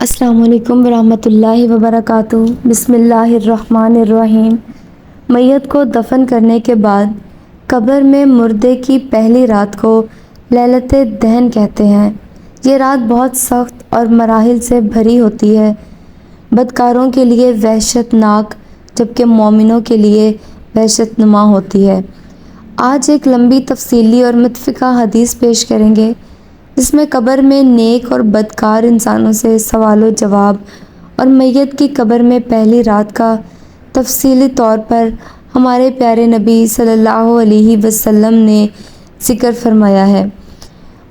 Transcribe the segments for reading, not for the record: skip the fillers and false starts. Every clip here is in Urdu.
السلام علیکم ورحمۃ اللہ وبرکاتہ۔ بسم اللہ الرحمن الرحیم۔ میت کو دفن کرنے کے بعد قبر میں مردے کی پہلی رات کو لیلۃ دہن کہتے ہیں۔ یہ رات بہت سخت اور مراحل سے بھری ہوتی ہے، بدکاروں کے لیے وحشت ناک جبکہ مومنوں کے لیے وحشت نما ہوتی ہے۔ آج ایک لمبی تفصیلی اور متفقہ حدیث پیش کریں گے جس میں قبر میں نیک اور بدکار انسانوں سے سوال و جواب اور میت کی قبر میں پہلی رات کا تفصیلی طور پر ہمارے پیارے نبی صلی اللہ علیہ وسلم نے ذکر فرمایا ہے۔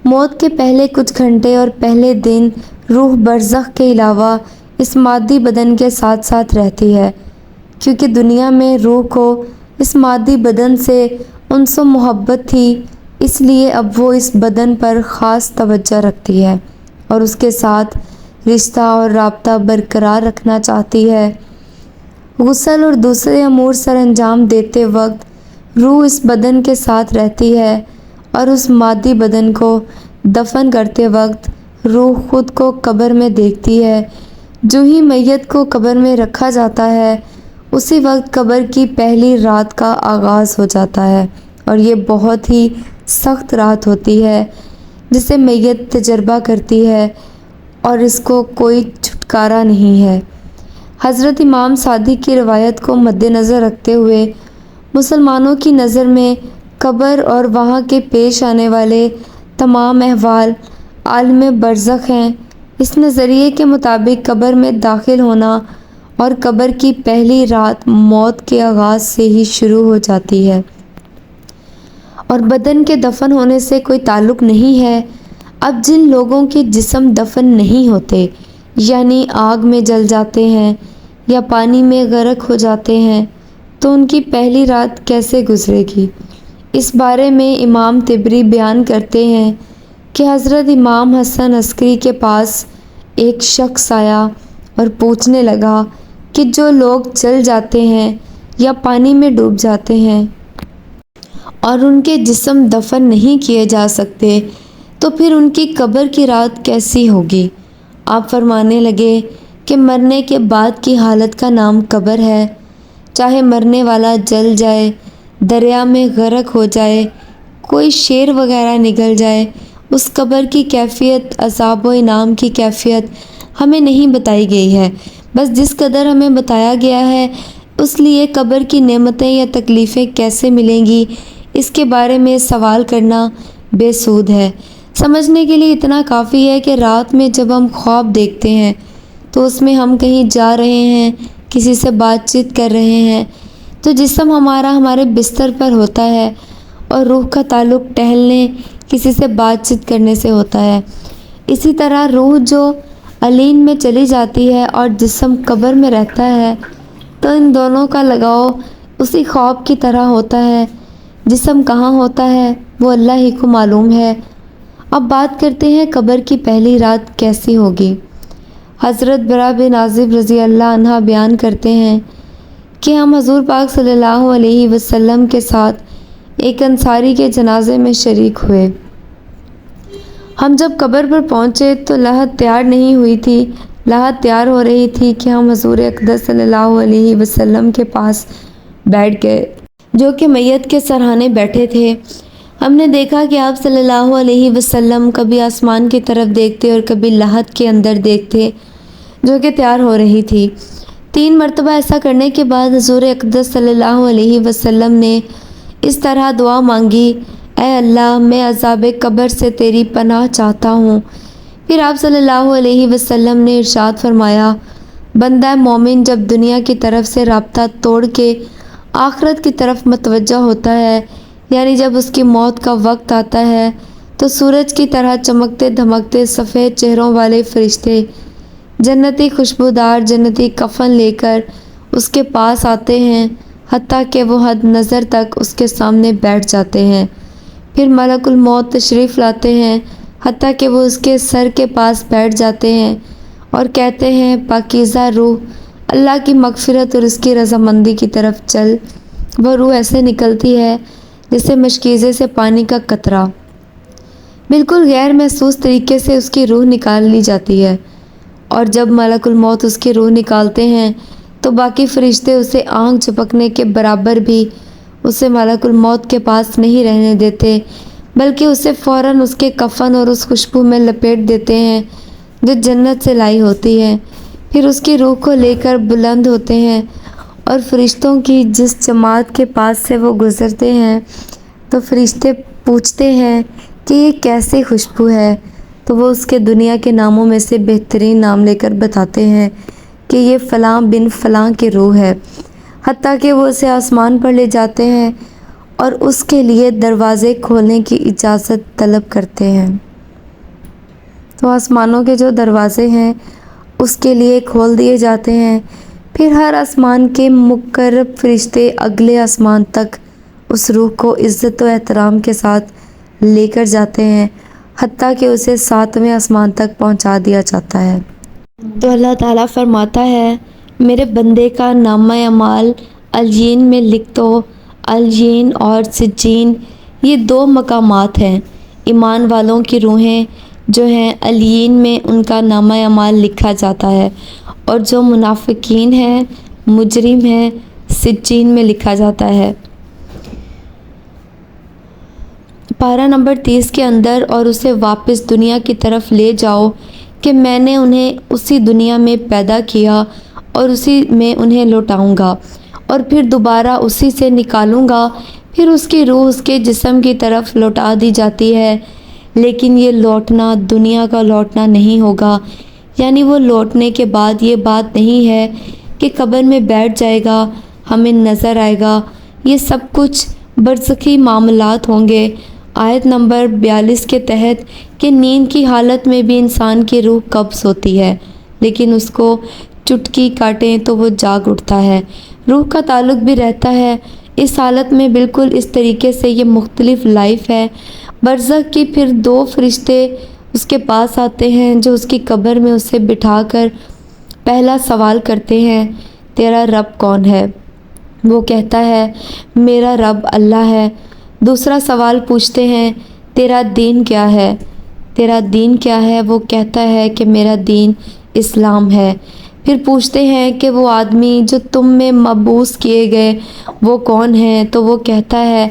موت کے پہلے کچھ گھنٹے اور پہلے دن روح برزخ کے علاوہ اس مادی بدن کے ساتھ ساتھ رہتی ہے، کیونکہ دنیا میں روح کو اس مادی بدن سے انس و محبت تھی، اس لیے اب وہ اس بدن پر خاص توجہ رکھتی ہے اور اس کے ساتھ رشتہ اور رابطہ برقرار رکھنا چاہتی ہے۔ غسل اور دوسرے امور سر انجام دیتے وقت روح اس بدن کے ساتھ رہتی ہے اور اس مادی بدن کو دفن کرتے وقت روح خود کو قبر میں دیکھتی ہے۔ جو ہی میت کو قبر میں رکھا جاتا ہے اسی وقت قبر کی پہلی رات کا آغاز ہو جاتا ہے، اور یہ بہت ہی سخت رات ہوتی ہے جسے میت تجربہ کرتی ہے اور اس کو کوئی چھٹکارا نہیں ہے۔ حضرت امام صادق کی روایت کو مد نظر رکھتے ہوئے مسلمانوں کی نظر میں قبر اور وہاں کے پیش آنے والے تمام احوال عالم برزخ ہیں۔ اس نظریے کے مطابق قبر میں داخل ہونا اور قبر کی پہلی رات موت کے آغاز سے ہی شروع ہو جاتی ہے اور بدن کے دفن ہونے سے کوئی تعلق نہیں ہے۔ اب جن لوگوں کے جسم دفن نہیں ہوتے، یعنی آگ میں جل جاتے ہیں یا پانی میں غرق ہو جاتے ہیں، تو ان کی پہلی رات کیسے گزرے گی؟ اس بارے میں امام طبری بیان کرتے ہیں کہ حضرت امام حسن عسکری کے پاس ایک شخص آیا اور پوچھنے لگا کہ جو لوگ جل جاتے ہیں یا پانی میں ڈوب جاتے ہیں اور ان کے جسم دفن نہیں کیے جا سکتے تو پھر ان کی قبر کی رات کیسی ہوگی؟ آپ فرمانے لگے کہ مرنے کے بعد کی حالت کا نام قبر ہے۔ چاہے مرنے والا جل جائے، دریا میں غرق ہو جائے، کوئی شیر وغیرہ نگل جائے، اس قبر کی کیفیت، عذاب و انعام کی کیفیت ہمیں نہیں بتائی گئی ہے۔ بس جس قدر ہمیں بتایا گیا ہے اس لیے قبر کی نعمتیں یا تکلیفیں کیسے ملیں گی اس کے بارے میں سوال کرنا بے سود ہے۔ سمجھنے کے لیے اتنا کافی ہے کہ رات میں جب ہم خواب دیکھتے ہیں تو اس میں ہم کہیں جا رہے ہیں، کسی سے بات چیت کر رہے ہیں، تو جسم ہمارا ہمارے بستر پر ہوتا ہے اور روح کا تعلق ٹہلنے، کسی سے بات چیت کرنے سے ہوتا ہے۔ اسی طرح روح جو علین میں چلی جاتی ہے اور جسم قبر میں رہتا ہے تو ان دونوں کا لگاؤ اسی خواب کی طرح ہوتا ہے۔ جسم کہاں ہوتا ہے وہ اللہ ہی کو معلوم ہے۔ اب بات کرتے ہیں قبر کی پہلی رات کیسی ہوگی۔ حضرت برا بن عازب رضی اللہ عنہ بیان کرتے ہیں کہ ہم حضور پاک صلی اللہ علیہ وسلم کے ساتھ ایک انصاری کے جنازے میں شریک ہوئے۔ ہم جب قبر پر پہنچے تو لحد تیار نہیں ہوئی تھی، لحد تیار ہو رہی تھی کہ ہم حضور اقدس صلی اللہ علیہ وسلم کے پاس بیٹھ گئے جو کہ میت کے سرہانے بیٹھے تھے۔ ہم نے دیکھا کہ آپ صلی اللہ علیہ وسلم کبھی آسمان کی طرف دیکھتے اور کبھی لحد کے اندر دیکھتے جو کہ تیار ہو رہی تھی۔ 3 مرتبہ ایسا کرنے کے بعد حضور اقدس صلی اللہ علیہ وسلم نے اس طرح دعا مانگی: اے اللہ، میں عذاب قبر سے تیری پناہ چاہتا ہوں۔ پھر آپ صلی اللہ علیہ وسلم نے ارشاد فرمایا: بندہ مومن جب دنیا کی طرف سے رابطہ توڑ کے آخرت کی طرف متوجہ ہوتا ہے، یعنی جب اس کی موت کا وقت آتا ہے، تو سورج کی طرح چمکتے دھمکتے سفید چہروں والے فرشتے جنتی خوشبودار جنتی کفن لے کر اس کے پاس آتے ہیں، حتیٰ کہ وہ حد نظر تک اس کے سامنے بیٹھ جاتے ہیں۔ پھر ملک الموت تشریف لاتے ہیں، حتیٰ کہ وہ اس کے سر کے پاس بیٹھ جاتے ہیں اور کہتے ہیں: پاکیزہ روح، اللہ کی مغفرت اور اس کی رضامندی کی طرف چل۔ وہ روح ایسے نکلتی ہے جیسے مشکیزے سے پانی کا قطرہ، بالکل غیر محسوس طریقے سے اس کی روح نکال لی جاتی ہے اور جب ملک الموت اس کی روح نکالتے ہیں تو باقی فرشتے اسے آنکھ جھپکنے کے برابر بھی اسے ملک الموت کے پاس نہیں رہنے دیتے، بلکہ اسے فوراً اس کے کفن اور اس خوشبو میں لپیٹ دیتے ہیں جو جنت سے لائی ہوتی ہے۔ پھر اس کی روح کو لے کر بلند ہوتے ہیں اور فرشتوں کی جس جماعت کے پاس سے وہ گزرتے ہیں تو فرشتے پوچھتے ہیں کہ یہ کیسی خوشبو ہے، تو وہ اس کے دنیا کے ناموں میں سے بہترین نام لے کر بتاتے ہیں کہ یہ فلاں بن فلاں کی روح ہے، حتیٰ کہ وہ اسے آسمان پر لے جاتے ہیں اور اس کے لیے دروازے کھولنے کی اجازت طلب کرتے ہیں۔ تو آسمانوں کے جو دروازے ہیں اس کے لیے کھول دیے جاتے ہیں، پھر ہر آسمان کے مقرب فرشتے اگلے آسمان تک اس روح کو عزت و احترام کے ساتھ لے کر جاتے ہیں، حتیٰ کہ اسے 7ویں آسمان تک پہنچا دیا جاتا ہے۔ تو اللہ تعالیٰ فرماتا ہے، میرے بندے کا نامہ اعمال علیین میں لکھ دو۔ علیین اور سجین یہ 2 مقامات ہیں۔ ایمان والوں کی روحیں جو ہیں علیین میں ان کا نامہ اعمال لکھا جاتا ہے، اور جو منافقین ہیں، مجرم ہیں، سجین میں لکھا جاتا ہے۔ پارہ نمبر 30 کے اندر، اور اسے واپس دنیا کی طرف لے جاؤ کہ میں نے انہیں اسی دنیا میں پیدا کیا اور اسی میں انہیں لوٹاؤں گا، اور پھر دوبارہ اسی سے نکالوں گا۔ پھر اس کی روح اس کے جسم کی طرف لوٹا دی جاتی ہے، لیکن یہ لوٹنا دنیا کا لوٹنا نہیں ہوگا، یعنی وہ لوٹنے کے بعد یہ بات نہیں ہے کہ قبر میں بیٹھ جائے گا، ہمیں نظر آئے گا۔ یہ سب کچھ برزخی معاملات ہوں گے۔ آیت نمبر 42 کے تحت کہ نیند کی حالت میں بھی انسان کی روح قبض ہوتی ہے، لیکن اس کو چٹکی کاٹیں تو وہ جاگ اٹھتا ہے، روح کا تعلق بھی رہتا ہے۔ اس حالت میں بالکل اس طریقے سے یہ مختلف لائف ہے۔ برزخ کی پھر 2 فرشتے اس کے پاس آتے ہیں جو اس کی قبر میں اسے بٹھا کر پہلا سوال کرتے ہیں، تیرا رب کون ہے؟ وہ کہتا ہے، میرا رب اللہ ہے۔ دوسرا سوال پوچھتے ہیں، تیرا دین کیا ہے؟ تیرا دین کیا ہے؟ وہ کہتا ہے کہ میرا دین اسلام ہے۔ پھر پوچھتے ہیں کہ وہ آدمی جو تم میں مبعوث کیے گئے وہ کون ہیں؟ تو وہ کہتا ہے،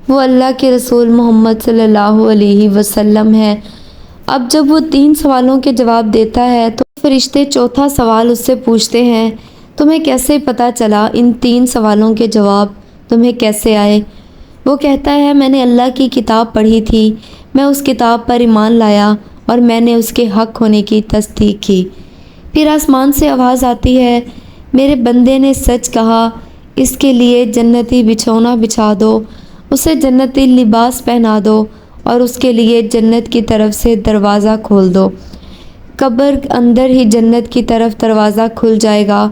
وہ اللہ کے رسول محمد صلی اللہ علیہ وسلم ہے۔ اب جب وہ 3 سوالوں کے جواب دیتا ہے تو فرشتے چوتھا سوال اس سے پوچھتے ہیں، تمہیں کیسے پتہ چلا؟ ان 3 سوالوں کے جواب تمہیں کیسے آئے؟ وہ کہتا ہے، میں نے اللہ کی کتاب پڑھی تھی، میں اس کتاب پر ایمان لایا اور میں نے اس کے حق ہونے کی تصدیق کی۔ پھر آسمان سے آواز آتی ہے، میرے بندے نے سچ کہا، اس کے لیے جنتی بچھونا بچھا دو، اسے جنتی لباس پہنا دو اور اس کے لیے جنت کی طرف سے دروازہ کھول دو۔ قبر اندر ہی جنت کی طرف دروازہ کھل جائے گا،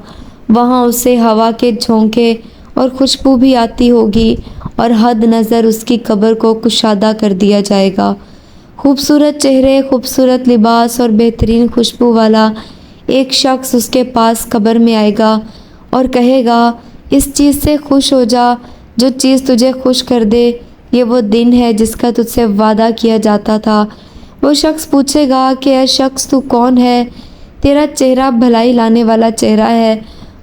وہاں اسے ہوا کے جھونکے اور خوشبو بھی آتی ہوگی، اور حد نظر اس کی قبر کو کشادہ کر دیا جائے گا۔ خوبصورت چہرے، خوبصورت لباس اور بہترین خوشبو والا ایک شخص اس کے پاس قبر میں آئے گا اور کہے گا، اس چیز سے خوش ہو جا جو چیز تجھے خوش کر دے، یہ وہ دن ہے جس کا تجھ سے وعدہ کیا جاتا تھا۔ وہ شخص پوچھے گا کہ اے شخص تو کون ہے؟ تیرا چہرہ بھلائی لانے والا چہرہ ہے۔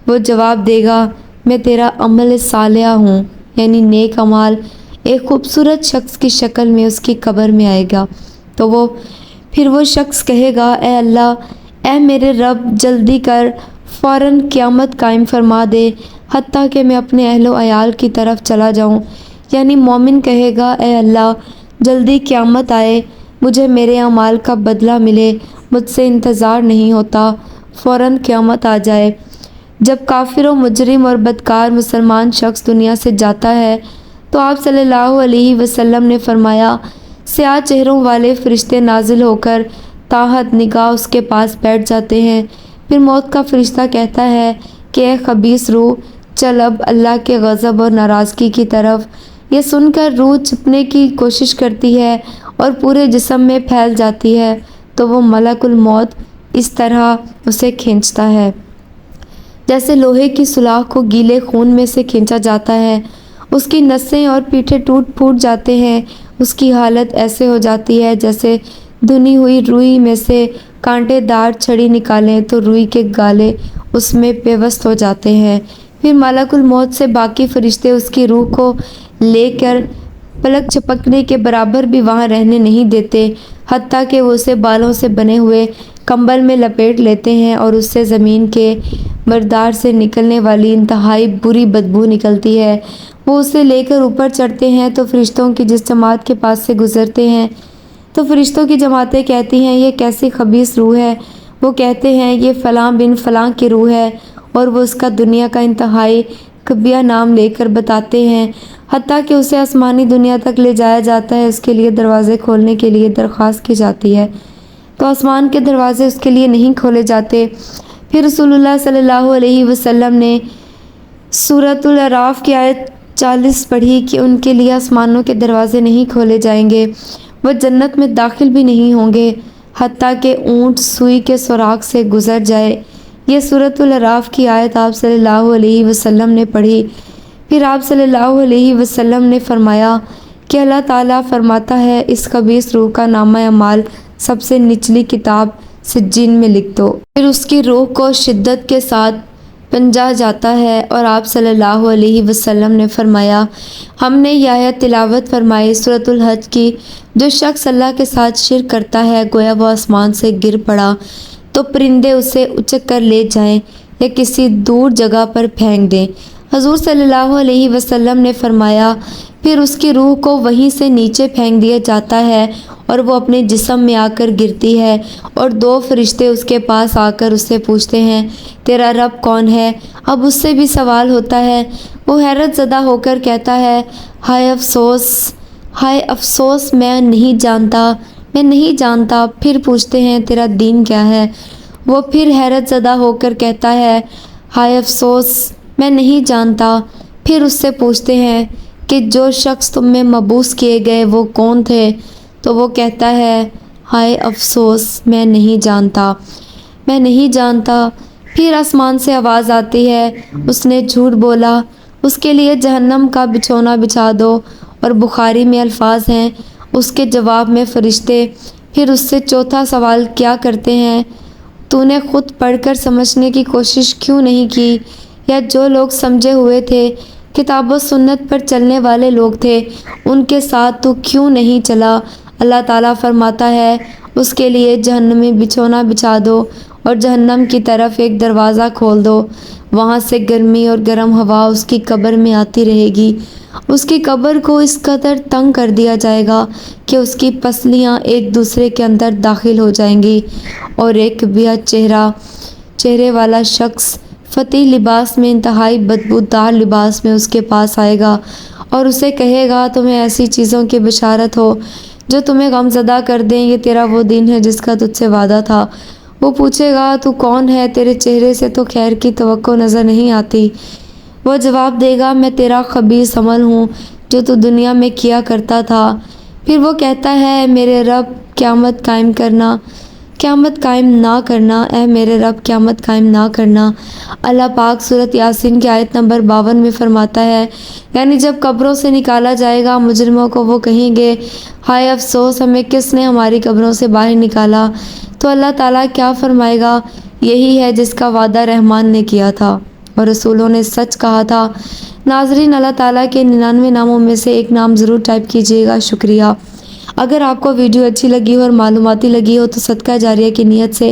وہ جواب دے گا، میں تیرا عمل صالحہ ہوں، یعنی نیک اعمال۔ ایک خوبصورت شخص کی شکل میں اس کی قبر میں آئے گا، تو پھر وہ شخص کہے گا، اے اللہ، اے میرے رب، جلدی کر، فوراً قیامت قائم فرما دے، حتیٰ کہ میں اپنے اہل و عیال کی طرف چلا جاؤں۔ یعنی مومن کہے گا، اے اللہ، جلدی قیامت آئے، مجھے میرے اعمال کا بدلہ ملے، مجھ سے انتظار نہیں ہوتا، فوراً قیامت آ جائے۔ جب کافر و مجرم اور بدکار مسلمان شخص دنیا سے جاتا ہے تو آپ صلی اللہ علیہ وسلم نے فرمایا، سیاہ چہروں والے فرشتے نازل ہو کر تاحت نگاہ اس کے پاس بیٹھ جاتے ہیں۔ پھر موت کا فرشتہ کہتا ہے کہ اے خبیث روح، چل اب اللہ کے غضب اور ناراضگی کی طرف۔ یہ سن کر روح چھپنے کی کوشش کرتی ہے اور پورے جسم میں پھیل جاتی ہے، تو وہ ملک الموت اس طرح اسے کھینچتا ہے جیسے لوہے کی سلاخ کو گیلے خون میں سے کھینچا جاتا ہے۔ اس کی نسیں اور پیٹھیں ٹوٹ پھوٹ جاتے ہیں، اس کی حالت ایسے ہو جاتی ہے جیسے دھنی ہوئی روئی میں سے کانٹے دار چھڑی نکالیں تو روئی کے گالے اس میں پیوست ہو جاتے ہیں۔ پھر ملک الموت سے باقی فرشتے اس کی روح کو لے کر پلک جھپکنے کے برابر بھی وہاں رہنے نہیں دیتے، حتیٰ کہ وہ اسے بالوں سے بنے ہوئے کمبل میں لپیٹ لیتے ہیں اور اس سے زمین کے مردار سے نکلنے والی انتہائی بری بدبو نکلتی ہے۔ وہ اسے لے کر اوپر چڑھتے ہیں تو فرشتوں کی جس جماعت کے پاس سے گزرتے ہیں تو فرشتوں کی جماعتیں کہتی ہیں یہ کیسی خبیث روح ہے۔ وہ کہتے ہیں یہ فلاں بن فلاں کی روح ہے، اور وہ اس کا دنیا کا انتہائی قبیح نام لے کر بتاتے ہیں، حتیٰ کہ اسے آسمانی دنیا تک لے جایا جاتا ہے۔ اس کے لیے دروازے کھولنے کے لیے درخواست کی جاتی ہے تو آسمان کے دروازے اس کے لیے نہیں کھولے جاتے۔ پھر رسول اللہ صلی اللہ علیہ وسلم نے سورۃ الاعراف کی آیت 40 پڑھی کہ ان کے لیے آسمانوں کے دروازے نہیں کھولے جائیں گے، وہ جنت میں داخل بھی نہیں ہوں گے حتیٰ کہ اونٹ سوئی کے سوراخ سے گزر جائے۔ یہ سورۃ الاعراف کی آیت آپ صلی اللہ علیہ وسلم نے پڑھی۔ پھر آپ صلی اللہ علیہ وسلم نے فرمایا کہ اللہ تعالیٰ فرماتا ہے اس خبیث روح کا نامہ اعمال سب سے نچلی کتاب سجین میں لکھ دو۔ پھر اس کی روح کو شدت کے ساتھ پنجا جاتا ہے، اور آپ صلی اللہ علیہ وسلم نے فرمایا ہم نے یہ آیت تلاوت فرمائی سورۃ الحج کی، جو شخص اللہ کے ساتھ شرک کرتا ہے گویا وہ آسمان سے گر پڑا تو پرندے اسے اچک کر لے جائیں یا کسی دور جگہ پر پھینک دیں۔ حضور صلی اللہ علیہ وسلم نے فرمایا پھر اس کی روح کو وہیں سے نیچے پھینک دیا جاتا ہے اور وہ اپنے جسم میں آ کر گرتی ہے، اور 2 فرشتے اس کے پاس آ کر اس سے پوچھتے ہیں تیرا رب کون ہے؟ اب اس سے بھی سوال ہوتا ہے۔ وہ حیرت زدہ ہو کر کہتا ہے ہائے افسوس، ہائے افسوس، میں نہیں جانتا۔ پھر پوچھتے ہیں تیرا دین کیا ہے؟ وہ پھر حیرت زدہ ہو کر کہتا ہے ہائے افسوس، میں نہیں جانتا۔ پھر اس سے پوچھتے ہیں کہ جو شخص تم میں مبعوث کیے گئے وہ کون تھے؟ تو وہ کہتا ہے ہائے افسوس، میں نہیں جانتا۔ پھر آسمان سے آواز آتی ہے اس نے جھوٹ بولا، اس کے لیے جہنم کا بچھونا بچھا دو، اور بخاری میں الفاظ ہیں اس کے جواب میں فرشتے پھر اس سے چوتھا سوال کیا کرتے ہیں تو نے خود پڑھ کر سمجھنے کی کوشش کیوں نہیں کی، یا جو لوگ سمجھے ہوئے تھے کتاب و سنت پر چلنے والے لوگ تھے ان کے ساتھ تو کیوں نہیں چلا؟ اللہ تعالیٰ فرماتا ہے اس کے لیے جہنمی بچھونا بچھا دو اور جہنم کی طرف ایک دروازہ کھول دو، وہاں سے گرمی اور گرم ہوا اس کی قبر میں آتی رہے گی۔ اس کی قبر کو اس قدر تنگ کر دیا جائے گا کہ اس کی پسلیاں ایک دوسرے کے اندر داخل ہو جائیں گی، اور ایک بیاہ چہرے والا شخص فتح لباس میں، انتہائی بدبودار لباس میں اس کے پاس آئے گا اور اسے کہے گا تمہیں ایسی چیزوں کی بشارت ہو جو تمہیں غمزدہ کر دیں، یہ تیرا وہ دن ہے جس کا تجھ سے وعدہ تھا۔ وہ پوچھے گا تو کون ہے؟ تیرے چہرے سے تو خیر کی توقع نظر نہیں آتی۔ وہ جواب دے گا میں تیرا خبیث عمل ہوں جو تو دنیا میں کیا کرتا تھا۔ پھر وہ کہتا ہے میرے رب قیامت قائم نہ کرنا، اے میرے رب قیامت قائم نہ کرنا۔ اللہ پاک سورۃ یاسین کی آیت نمبر 52 میں فرماتا ہے یعنی جب قبروں سے نکالا جائے گا مجرموں کو وہ کہیں گے ہائے افسوس، ہمیں کس نے ہماری قبروں سے باہر نکالا؟ تو اللہ تعالیٰ کیا فرمائے گا یہی ہے جس کا وعدہ رحمان نے کیا تھا اور رسولوں نے سچ کہا تھا۔ ناظرین، اللہ تعالیٰ کے 99 ناموں میں سے ایک نام ضرور ٹائپ کیجیے گا۔ شکریہ۔ اگر آپ کو ویڈیو اچھی لگی ہو اور معلوماتی لگی ہو تو صدقہ جاریہ کی نیت سے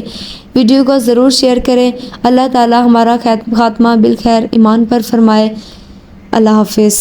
ویڈیو کو ضرور شیئر کریں۔ اللہ تعالیٰ ہمارا خاتمہ بالخیر ایمان پر فرمائے۔ اللہ حافظ۔